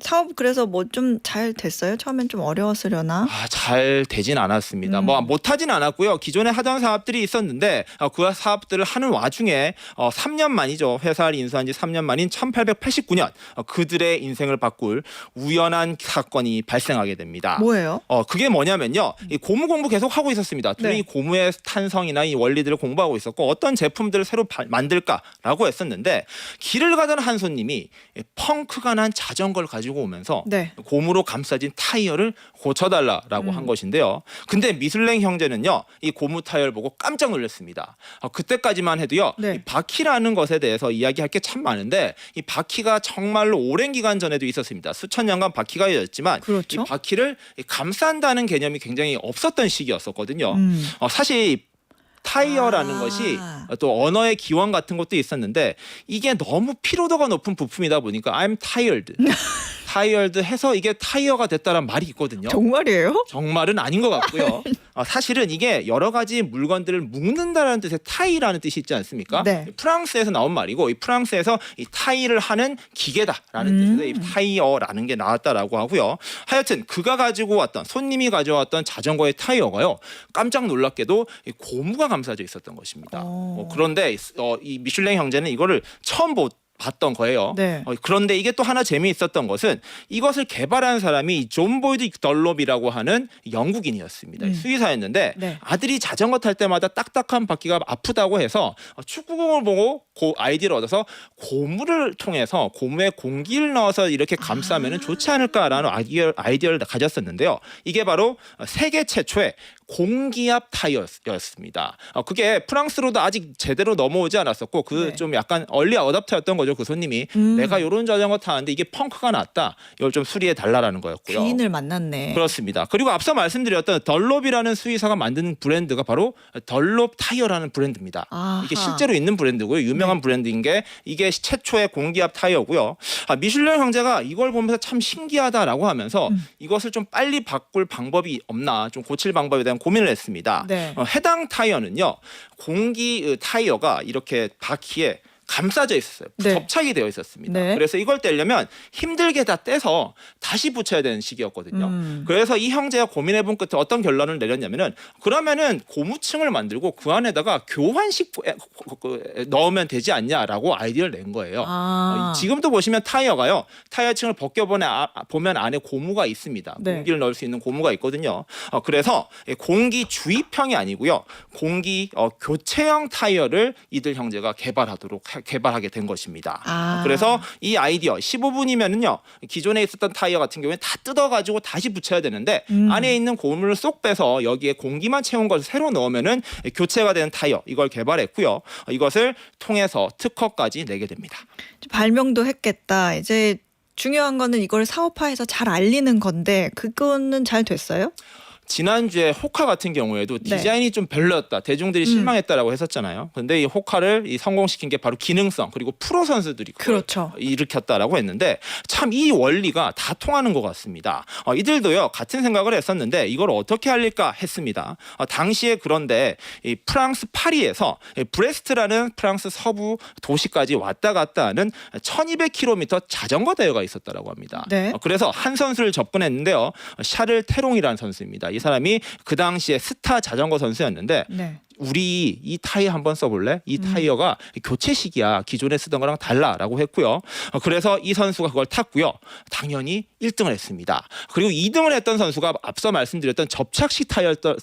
사업 그래서 뭐 좀 잘 됐어요? 처음엔 좀 어려웠으려나? 잘 되진 않았습니다. 뭐 못하진 않았고요. 기존에 하던 사업들이 있었는데 그 사업들을 하는 와중에 3년 만이죠. 회사를 인수한 지 3년 만인 1889년 그들의 인생을 바꿀 우연한 사건이 발생하게 됩니다. 뭐예요? 그게 뭐냐면요. 이 고무 공부 계속 하고 있었습니다. 둘이 네. 고무의 탄성이나 이 원리들을 공부하고 있었고 어떤 제품들을 새로 만들까라고 했었는데 길을 가던 한 손님이 펑크가 난 자전거를 가지고 오면서 네. 고무로 감싸진 타이어를 고쳐달라라고 한 것인데요. 근데 미슐랭 형제는요, 이 고무 타이어를 보고 깜짝 놀랐습니다. 그때까지만 해도요, 네. 이 바퀴라는 것에 대해서 이야기할 게 참 많은데 이 바퀴가 정말로 오랜 기간 전에도 있었습니다. 수천 년간 바퀴가 있었지만 그렇죠. 이 바퀴를 감싼다는 개념이 굉장히 없었던 시기였었거든요. 사실 타이어라는 것이 또 언어의 기원 같은 것도 있었는데 이게 너무 피로도가 높은 부품이다 보니까 I'm tired. tired 해서 이게 타이어가 됐다는 말이 있거든요. 정말이에요? 정말은 아닌 것 같고요. 사실은 이게 여러 가지 물건들을 묶는다라는 뜻의 타이라는 뜻이 있지 않습니까? 네. 프랑스에서 나온 말이고 이 프랑스에서 이 타이를 하는 기계다라는 뜻에서 이 타이어라는 게 나왔다라고 하고요. 하여튼 그가 가지고 왔던 손님이 가져왔던 자전거의 타이어가요. 깜짝 놀랍게도 이 고무가 감싸져 있었던 것입니다. 그런데 이 미슐랭 형제는 이거를 처음 봤던 거예요. 네. 그런데 이게 또 하나 재미있었던 것은 이것을 개발한 사람이 존 보이드 덜롭이라고 하는 영국인이었습니다. 수의사였는데 네. 아들이 자전거 탈 때마다 딱딱한 바퀴가 아프다고 해서 축구공을 보고 아이디어를 얻어서 고무를 통해서 고무에 공기를 넣어서 이렇게 감싸면 좋지 않을까라는 아이디어를 가졌었는데요. 이게 바로 세계 최초의 공기압 타이어였습니다. 그게 프랑스로도 아직 제대로 넘어오지 않았었고 그 좀 약간 얼리 어답터였던 거죠. 그 손님이 내가 이런 자전거 타는데 이게 펑크가 났다. 이걸 좀 수리해 달라라는 거였고요. 귀인을 만났네. 그렇습니다. 그리고 앞서 말씀드렸던 덜롭이라는 수의사가 만든 브랜드가 바로 덜롭 타이어라는 브랜드입니다. 아하. 이게 실제로 있는 브랜드고요. 유명한 브랜드인 게 이게 최초의 공기압 타이어고요. 미슐랭 형제가 이걸 보면서 참 신기하다라고 하면서 이것을 좀 빨리 바꿀 방법이 없나 좀 고칠 방법에 대한 고민을 했습니다. 네. 해당 타이어는요. 공기 타이어가 이렇게 바퀴에 감싸져 있었어요. 네. 접착이 되어 있었습니다. 네. 그래서 이걸 떼려면 힘들게 다 떼서 다시 붙여야 되는 시기였거든요. 그래서 이 형제가 고민해본 끝에 어떤 결론을 내렸냐면은 그러면은 고무층을 만들고 그 안에다가 교환식 넣으면 되지 않냐라고 아이디어를 낸 거예요. 지금도 보시면 타이어가요. 타이어층을 보면 안에 고무가 있습니다. 네. 공기를 넣을 수 있는 고무가 있거든요. 그래서 공기 주입형이 아니고요. 공기 교체형 타이어를 이들 형제가 개발하게 된 것입니다. 그래서 이 아이디어 15분이면은요 기존에 있었던 타이어 같은 경우에 다 뜯어가지고 다시 붙여야 되는데 안에 있는 고무를 쏙 빼서 여기에 공기만 채운 것을 새로 넣으면은 교체가 되는 타이어 이걸 개발했고요. 이것을 통해서 특허까지 내게 됩니다. 발명도 했겠다. 이제 중요한 거는 이걸 사업화해서 잘 알리는 건데 그거는 잘 됐어요? 지난주에 호카 같은 경우에도 네. 디자인이 좀 별로였다. 대중들이 실망했다라고 했었잖아요. 그런데 이 호카를 성공시킨 게 바로 기능성 그리고 프로 선수들이 그렇죠. 일으켰다라고 했는데 참 이 원리가 다 통하는 것 같습니다. 이들도요 같은 생각을 했었는데 이걸 어떻게 알릴까 했습니다. 당시에 그런데 이 프랑스 파리에서 브레스트라는 프랑스 서부 도시까지 왔다 갔다 하는 1200km 자전거 대회가 있었다라고 합니다. 네. 그래서 한 선수를 접근했는데요. 샤를 테롱이라는 선수입니다. 이 사람이 그 당시에 스타 자전거 선수였는데 네. 우리 이 타이어 한번 써볼래? 이 타이어가 교체식이야. 기존에 쓰던 거랑 달라라고 했고요. 그래서 이 선수가 그걸 탔고요. 당연히 1등을 했습니다. 그리고 2등을 했던 선수가 앞서 말씀드렸던 접착식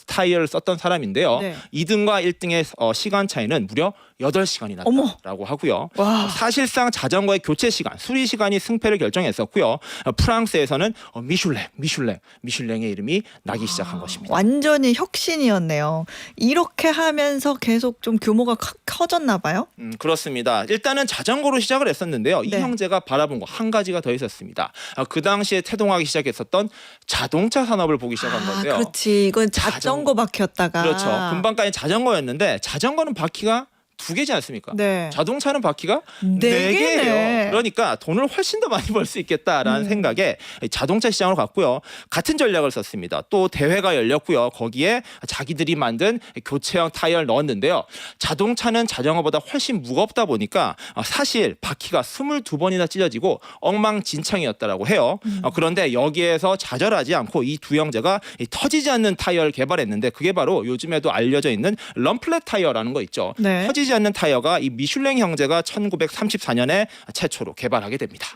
타이어를 썼던 사람인데요. 네. 2등과 1등의 시간 차이는 무려 8시간이 났다라고 하고요. 와. 사실상 자전거의 교체 시간, 수리 시간이 승패를 결정했었고요. 프랑스에서는 미슐랭의 이름이 나기 시작한 것입니다. 완전히 혁신이었네요. 이렇게 하면서 계속 좀 규모가 커졌나 봐요. 그렇습니다. 일단은 자전거로 시작을 했었는데요. 이 네. 형제가 바라본 거 한 가지가 더 있었습니다. 그 당시에 태동하기 시작했었던 자동차 산업을 보기 시작한 건데요. 그렇지. 이건 자전거 바퀴였다가. 그렇죠. 금방까지 자전거였는데 자전거는 바퀴가 2개지 않습니까? 네. 자동차는 바퀴가 네 4개예요. 개네. 그러니까 돈을 훨씬 더 많이 벌 수 있겠다라는 생각에 자동차 시장으로 갔고요. 같은 전략을 썼습니다. 또 대회가 열렸고요. 거기에 자기들이 만든 교체형 타이어를 넣었는데요. 자동차는 자전거보다 훨씬 무겁다 보니까 사실 바퀴가 22번이나 찢어지고 엉망진창이었다라고 해요. 그런데 여기에서 좌절하지 않고 이 두 형제가 터지지 않는 타이어를 개발했는데 그게 바로 요즘에도 알려져 있는 럼플렛 타이어라는 거 있죠. 네. 터지지 않는 타이어가 이 미슐랭 형제가 1934년에 최초로 개발하게 됩니다.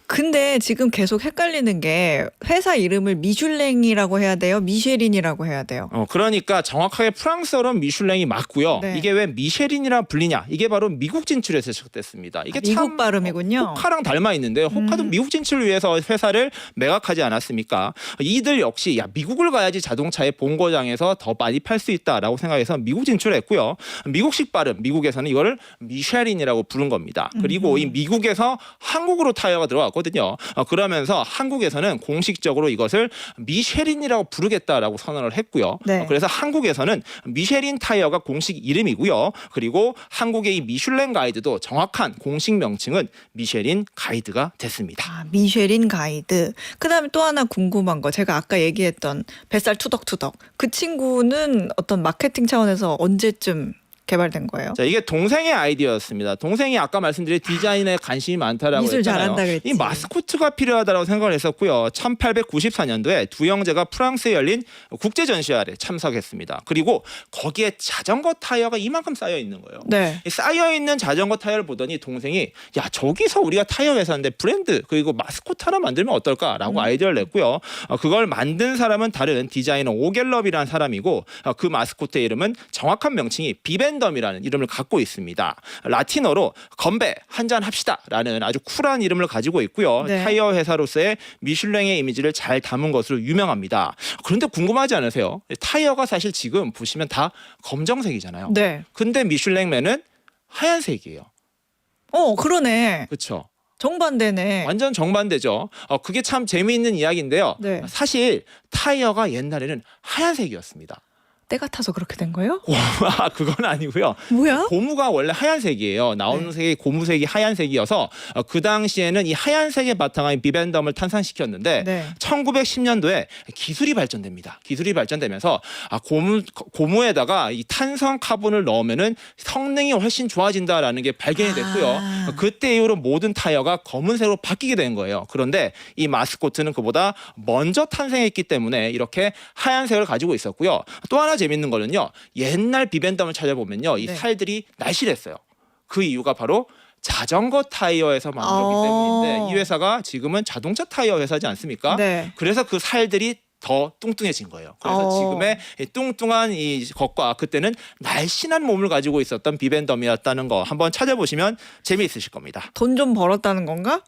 근데 지금 계속 헷갈리는 게 회사 이름을 미슐랭이라고 해야 돼요? 미쉐린이라고 해야 돼요? 그러니까 정확하게 프랑스어로는 미슐랭이 맞고요. 네. 이게 왜 미쉐린이라 불리냐? 이게 바로 미국 진출에서 시작됐습니다. 이게 미국 참 발음이군요. 호카랑 닮아 있는데 호카도 미국 진출을 위해서 회사를 매각하지 않았습니까? 이들 역시 미국을 가야지 자동차의 본고장에서 더 많이 팔 수 있다라고 생각해서 미국 진출했고요. 미국식 발음, 미국에서는 이거를 미쉐린이라고 부른 겁니다. 그리고 이 미국에서 한국으로 타이어가 들어왔거든요. 그러면서 한국에서는 공식적으로 이것을 미쉐린이라고 부르겠다라고 선언을 했고요. 네. 그래서 한국에서는 미쉐린 타이어가 공식 이름이고요. 그리고 한국의 이 미슐랭 가이드도 정확한 공식 명칭은 미쉐린 가이드가 됐습니다. 미쉐린 가이드. 그다음에 또 하나 궁금한 거. 제가 아까 얘기했던 뱃살 투덕투덕. 그 친구는 어떤 마케팅 차원에서 언제쯤 개발된 거예요? 자, 이게 동생의 아이디어였습니다. 동생이 아까 말씀드린 디자인에 관심이 많다라고 미술 했잖아요. 잘한다 그랬지. 이 마스코트가 필요하다고 생각을 했었고요. 1894년도에 두 형제가 프랑스에 열린 국제 전시회에 참석했습니다. 그리고 거기에 자전거 타이어가 이만큼 쌓여 있는 거예요. 네. 이 쌓여 있는 자전거 타이어를 보더니 동생이 야 저기서 우리가 타이어 회사인데 브랜드 그리고 마스코트 하나 만들면 어떨까라고 아이디어를 냈고요. 그걸 만든 사람은 다른 디자이너 오겔럽이라는 사람이고 그 마스코트의 이름은 정확한 명칭이 비벤덤이라는 이름을 갖고 있습니다. 라틴어로 건배 한잔 합시다라는 아주 쿨한 이름을 가지고 있고요. 네. 타이어 회사로서의 미슐랭의 이미지를 잘 담은 것으로 유명합니다. 그런데 궁금하지 않으세요? 타이어가 사실 지금 보시면 다 검정색이잖아요. 네. 근데 미슐랭맨은 하얀색이에요. 그러네. 그렇죠. 정반대네. 완전 정반대죠. 그게 참 재미있는 이야기인데요. 네. 사실 타이어가 옛날에는 하얀색이었습니다. 때가 타서 그렇게 된 거예요? 그건 아니고요. 뭐야? 고무가 원래 하얀색이에요. 나오는 네. 색이 고무색이 하얀색이어서 그 당시에는 이 하얀색의 바탕에 비벤덤을 탄생시켰는데 네. 1910년도에 기술이 발전됩니다. 기술이 발전되면서 고무에다가 이 탄성 카본을 넣으면은 성능이 훨씬 좋아진다라는 게 발견이 됐고요. 그때 이후로 모든 타이어가 검은색으로 바뀌게 된 거예요. 그런데 이 마스코트는 그보다 먼저 탄생했기 때문에 이렇게 하얀색을 가지고 있었고요. 또 하나 재밌는 거는요. 옛날 비벤덤을 찾아보면요. 이 네. 살들이 날씬했어요. 그 이유가 바로 자전거 타이어에서 만들었기 때문인데 이 회사가 지금은 자동차 타이어 회사지 않습니까? 네. 그래서 그 살들이 더 뚱뚱해진 거예요. 그래서 지금의 이 뚱뚱한 이 것과 그때는 날씬한 몸을 가지고 있었던 비벤덤이었다는 거 한번 찾아보시면 재미있으실 겁니다. 돈 좀 벌었다는 건가?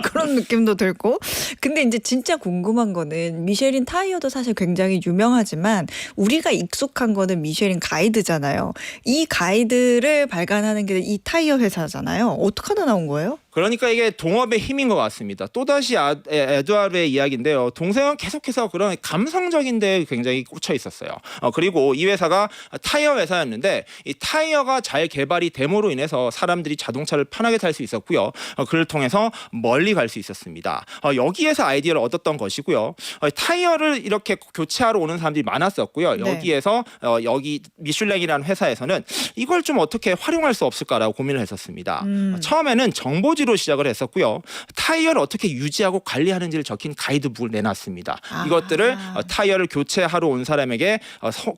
그런 느낌도 들고. 근데 이제 진짜 궁금한 거는 미쉐린 타이어도 사실 굉장히 유명하지만 우리가 익숙한 거는 미쉐린 가이드잖아요. 이 가이드를 발간하는 게 이 타이어 회사잖아요. 어떻게 하다 나온 거예요? 그러니까 이게 동업의 힘인 것 같습니다. 또다시 에두아르의 이야기인데요. 동생은 계속해서 그런 감성적인 데에 굉장히 꽂혀 있었어요. 그리고 이 회사가 타이어 회사였는데 이 타이어가 잘 개발이 됨으로 인해서 사람들이 자동차를 편하게 탈 수 있었고요. 그를 통해서 멀리 갈 수 있었습니다. 여기에서 아이디어를 얻었던 것이고요. 타이어를 이렇게 교체하러 오는 사람들이 많았었고요. 네. 여기에서 여기 미슐랭이라는 회사에서는 이걸 좀 어떻게 활용할 수 없을까라고 고민을 했었습니다. 처음에는 정보지 퀴즈로 시작을 했었고요. 타이어를 어떻게 유지하고 관리하는지를 적힌 가이드북을 내놨습니다. 이것들을 타이어를 교체하러 온 사람에게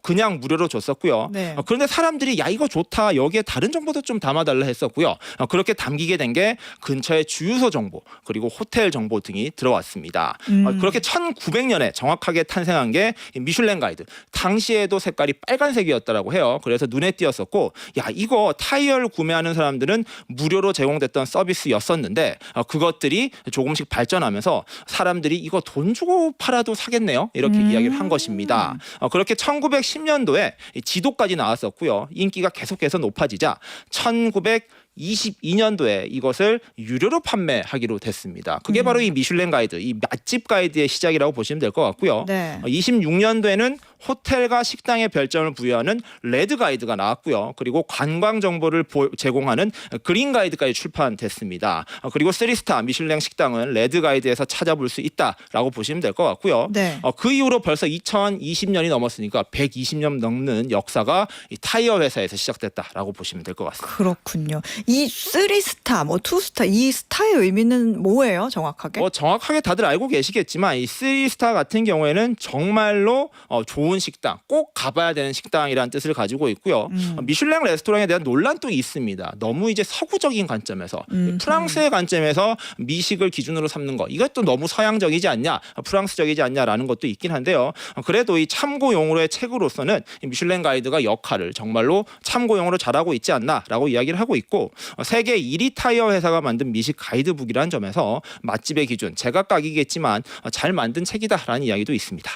그냥 무료로 줬었고요. 네. 그런데 사람들이 야 이거 좋다 여기에 다른 정보도 좀 담아달라 했었고요. 그렇게 담기게 된 게 근처의 주유소 정보 그리고 호텔 정보 등이 들어왔습니다. 그렇게 1900년에 정확하게 탄생한 게 미슐랭 가이드. 당시에도 색깔이 빨간색이었다라고 해요. 그래서 눈에 띄었었고 야 이거 타이어를 구매하는 사람들은 무료로 제공됐던 서비스였었는데 그것들이 조금씩 발전하면서 사람들이 이거 돈 주고 팔아도 사겠네요. 이렇게 이야기를 한 것입니다. 그렇게 1910년도에 지도까지 나왔었고요. 인기가 계속해서 높아지자 1922년도에 이것을 유료로 판매하기로 됐습니다. 그게 바로 이 미슐랭 가이드, 이 맛집 가이드의 시작이라고 보시면 될 것 같고요. 네. 26년도에는 호텔과 식당에 별점을 부여하는 레드 가이드가 나왔고요. 그리고 관광 정보를 제공하는 그린 가이드까지 출판됐습니다. 그리고 3스타 미슐랭 식당은 레드 가이드에서 찾아볼 수 있다라고 보시면 될 것 같고요. 네. 그 이후로 벌써 2020년이 넘었으니까 120년 넘는 역사가 이 타이어 회사에서 시작됐다라고 보시면 될 것 같습니다. 그렇군요. 이 3스타, 뭐 2스타, 이 스타의 의미는 뭐예요, 정확하게? 정확하게 다들 알고 계시겠지만 이 3스타 같은 경우에는 정말로 좋은 식당, 꼭 가봐야 되는 식당이라는 뜻을 가지고 있고요. 미슐랭 레스토랑에 대한 논란도 있습니다. 너무 이제 서구적인 관점에서 프랑스의 관점에서 미식을 기준으로 삼는 것 이것도 너무 서양적이지 않냐, 프랑스적이지 않냐라는 것도 있긴 한데요. 그래도 이 참고용으로의 책으로서는 이 미슐랭 가이드가 역할을 정말로 참고용으로 잘하고 있지 않나라고 이야기를 하고 있고 세계 1위 타이어 회사가 만든 미식 가이드북이라는 점에서 맛집의 기준 제각각이겠지만 잘 만든 책이다라는 이야기도 있습니다.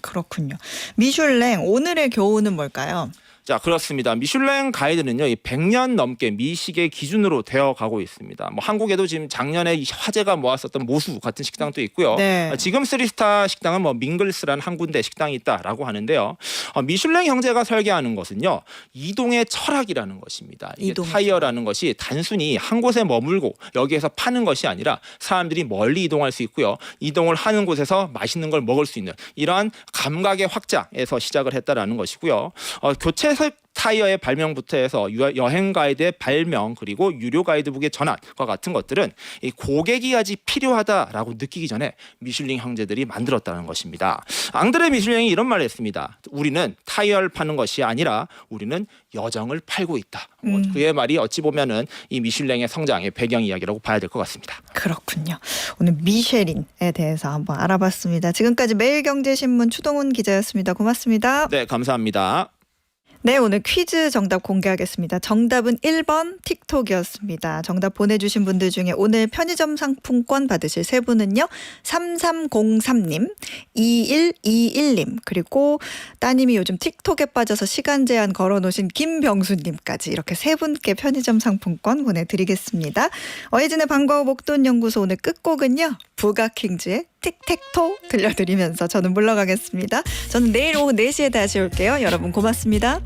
그렇군요. 미슐랭 오늘의 교훈은 뭘까요? 자, 그렇습니다. 미슐랭 가이드는요, 이 100년 넘게 미식의 기준으로 되어 가고 있습니다. 뭐 한국에도 지금 작년에 화제가 모았었던 모수 같은 식당도 있고요. 네. 지금 3스타 식당은 뭐 밍글스라는 한 군데 식당이 있다라고 하는데요. 미슐랭 형제가 설계하는 것은요, 이동의 철학이라는 것입니다. 이게 이동의 타이어라는 것이 단순히 한 곳에 머물고 여기에서 파는 것이 아니라 사람들이 멀리 이동할 수 있고요. 이동을 하는 곳에서 맛있는 걸 먹을 수 있는 이러한 감각의 확장에서 시작을 했다라는 것이고요. 교체 타이어의 발명부터 해서 여행 가이드의 발명 그리고 유료 가이드북의 전환과 같은 것들은 이 고객이 아직 필요하다라고 느끼기 전에 미슐랭 형제들이 만들었다는 것입니다. 앙드레 미슐랭이 이런 말을 했습니다. 우리는 타이어를 파는 것이 아니라 우리는 여정을 팔고 있다. 그의 말이 어찌 보면은 이 미슐랭의 성장의 배경 이야기라고 봐야 될 것 같습니다. 그렇군요. 오늘 미쉐린에 대해서 한번 알아봤습니다. 지금까지 매일경제신문 추동훈 기자였습니다. 고맙습니다. 네, 감사합니다. 네, 오늘 퀴즈 정답 공개하겠습니다. 정답은 1번 틱톡이었습니다. 정답 보내주신 분들 중에 오늘 편의점 상품권 받으실 세 분은요. 3303님, 2121님, 그리고 따님이 요즘 틱톡에 빠져서 시간 제한 걸어놓으신 김병수님까지 이렇게 세 분께 편의점 상품권 보내드리겠습니다. 어혜진의 방과 후 목돈 연구소 오늘 끝곡은요. 부가킹즈의 틱택토 들려드리면서 저는 물러가겠습니다. 저는 내일 오후 4시에 다시 올게요. 여러분 고맙습니다.